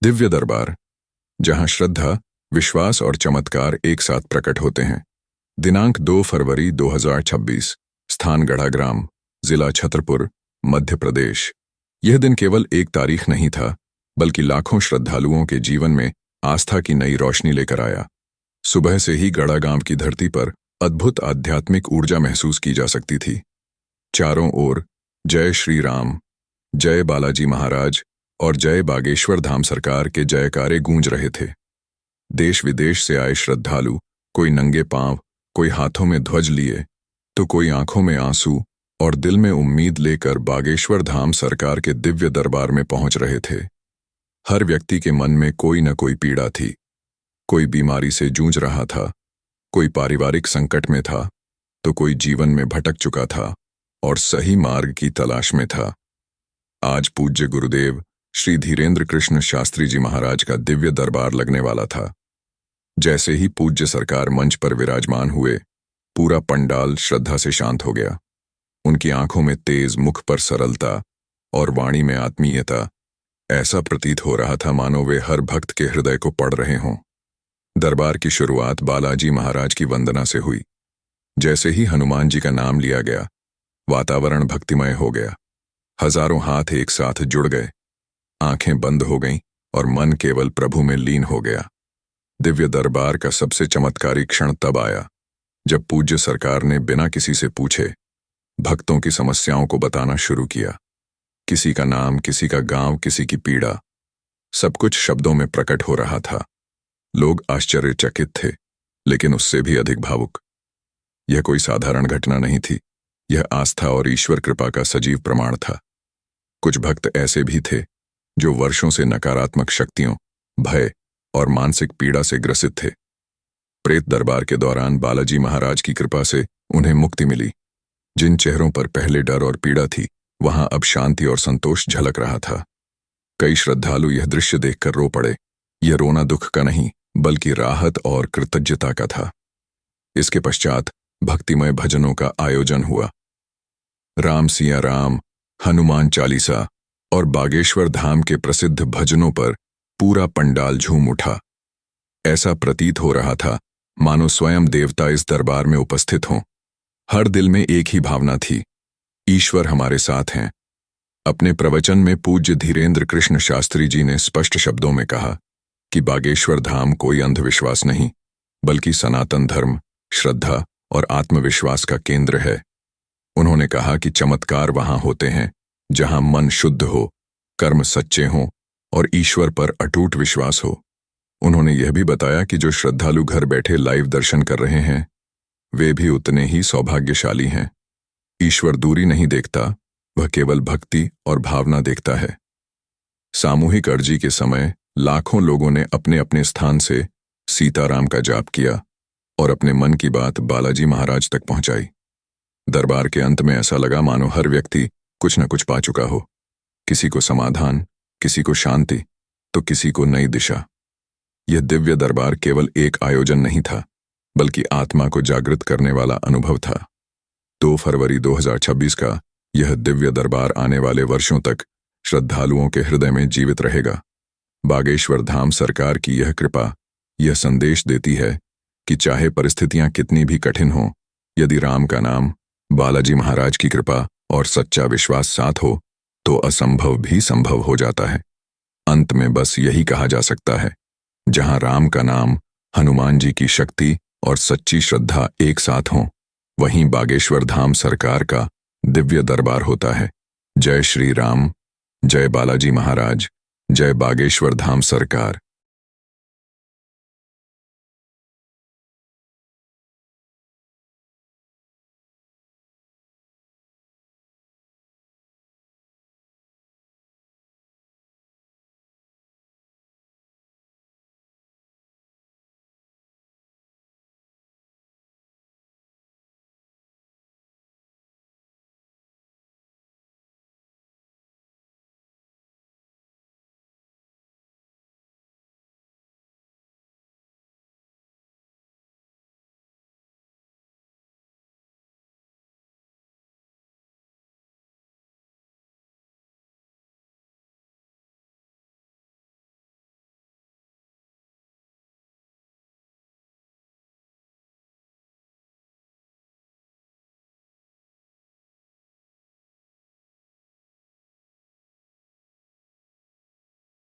दिव्य दरबार, जहां श्रद्धा, विश्वास और चमत्कार एक साथ प्रकट होते हैं। दिनांक 2 फरवरी 2026, स्थान गढ़ाग्राम, जिला छतरपुर, मध्य प्रदेश। यह दिन केवल एक तारीख नहीं था, बल्कि लाखों श्रद्धालुओं के जीवन में आस्था की नई रोशनी लेकर आया। सुबह से ही गढ़ागांव की धरती पर अद्भुत आध्यात्मिक ऊर्जा महसूस की जा सकती थी। चारों ओर जय श्री राम, जय बालाजी महाराज और जय बागेश्वर धाम सरकार के जयकारे गूंज रहे थे। देश विदेश से आए श्रद्धालु, कोई नंगे पांव, कोई हाथों में ध्वज लिए, तो कोई आंखों में आंसू और दिल में उम्मीद लेकर बागेश्वर धाम सरकार के दिव्य दरबार में पहुंच रहे थे। हर व्यक्ति के मन में कोई न कोई पीड़ा थी। कोई बीमारी से जूझ रहा था, कोई पारिवारिक संकट में था, तो कोई जीवन में भटक चुका था और सही मार्ग की तलाश में था। आज पूज्य गुरुदेव श्री धीरेन्द्र कृष्ण शास्त्री जी महाराज का दिव्य दरबार लगने वाला था। जैसे ही पूज्य सरकार मंच पर विराजमान हुए, पूरा पंडाल श्रद्धा से शांत हो गया। उनकी आंखों में तेज, मुख पर सरलता और वाणी में आत्मीयता। ऐसा प्रतीत हो रहा था मानो वे हर भक्त के हृदय को पढ़ रहे हों। दरबार की शुरुआत बालाजी महाराज की वंदना से हुई। जैसे ही हनुमान जी का नाम लिया गया, वातावरण भक्तिमय हो गया। हजारों हाथ एक साथ जुड़ गए, आंखें बंद हो गईं और मन केवल प्रभु में लीन हो गया। दिव्य दरबार का सबसे चमत्कारी क्षण तब आया जब पूज्य सरकार ने बिना किसी से पूछे भक्तों की समस्याओं को बताना शुरू किया। किसी का नाम, किसी का गांव, किसी की पीड़ा, सब कुछ शब्दों में प्रकट हो रहा था। लोग आश्चर्यचकित थे, लेकिन उससे भी अधिक भावुक। यह कोई साधारण घटना नहीं थी, यह आस्था और ईश्वर कृपा का सजीव प्रमाण था। कुछ भक्त ऐसे भी थे जो वर्षों से नकारात्मक शक्तियों, भय और मानसिक पीड़ा से ग्रसित थे। प्रेत दरबार के दौरान बालाजी महाराज की कृपा से उन्हें मुक्ति मिली। जिन चेहरों पर पहले डर और पीड़ा थी, वहां अब शांति और संतोष झलक रहा था। कई श्रद्धालु यह दृश्य देखकर रो पड़े। यह रोना दुख का नहीं, बल्कि राहत और कृतज्ञता का था। इसके पश्चात भक्तिमय भजनों का आयोजन हुआ। राम सिया राम, हनुमान चालीसा और बागेश्वर धाम के प्रसिद्ध भजनों पर पूरा पंडाल झूम उठा। ऐसा प्रतीत हो रहा था मानो स्वयं देवता इस दरबार में उपस्थित हों। हर दिल में एक ही भावना थी, ईश्वर हमारे साथ हैं। अपने प्रवचन में पूज्य धीरेन्द्र कृष्ण शास्त्री जी ने स्पष्ट शब्दों में कहा कि बागेश्वर धाम कोई अंधविश्वास नहीं, बल्कि सनातन धर्म, श्रद्धा और आत्मविश्वास का केंद्र है। उन्होंने कहा कि चमत्कार वहां होते हैं जहां मन शुद्ध हो, कर्म सच्चे हों और ईश्वर पर अटूट विश्वास हो। उन्होंने यह भी बताया कि जो श्रद्धालु घर बैठे लाइव दर्शन कर रहे हैं, वे भी उतने ही सौभाग्यशाली हैं। ईश्वर दूरी नहीं देखता, वह केवल भक्ति और भावना देखता है। सामूहिक अर्जी के समय लाखों लोगों ने अपने अपने स्थान से सीताराम का जाप किया और अपने मन की बात बालाजी महाराज तक पहुंचाई। दरबार के अंत में ऐसा लगा मानो हर व्यक्ति कुछ न कुछ पा चुका हो। किसी को समाधान, किसी को शांति, तो किसी को नई दिशा। यह दिव्य दरबार केवल एक आयोजन नहीं था, बल्कि आत्मा को जागृत करने वाला अनुभव था। 2 फरवरी 2026 का यह दिव्य दरबार आने वाले वर्षों तक श्रद्धालुओं के हृदय में जीवित रहेगा। बागेश्वर धाम सरकार की यह कृपा यह संदेश देती है कि चाहे परिस्थितियां कितनी भी कठिन हों, यदि राम का नाम, बालाजी महाराज की कृपा और सच्चा विश्वास साथ हो, तो असंभव भी संभव हो जाता है। अंत में बस यही कहा जा सकता है, जहां राम का नाम, हनुमान जी की शक्ति और सच्ची श्रद्धा एक साथ हों, वहीं बागेश्वर धाम सरकार का दिव्य दरबार होता है। जय श्री राम, जय बालाजी महाराज, जय बागेश्वर धाम सरकार।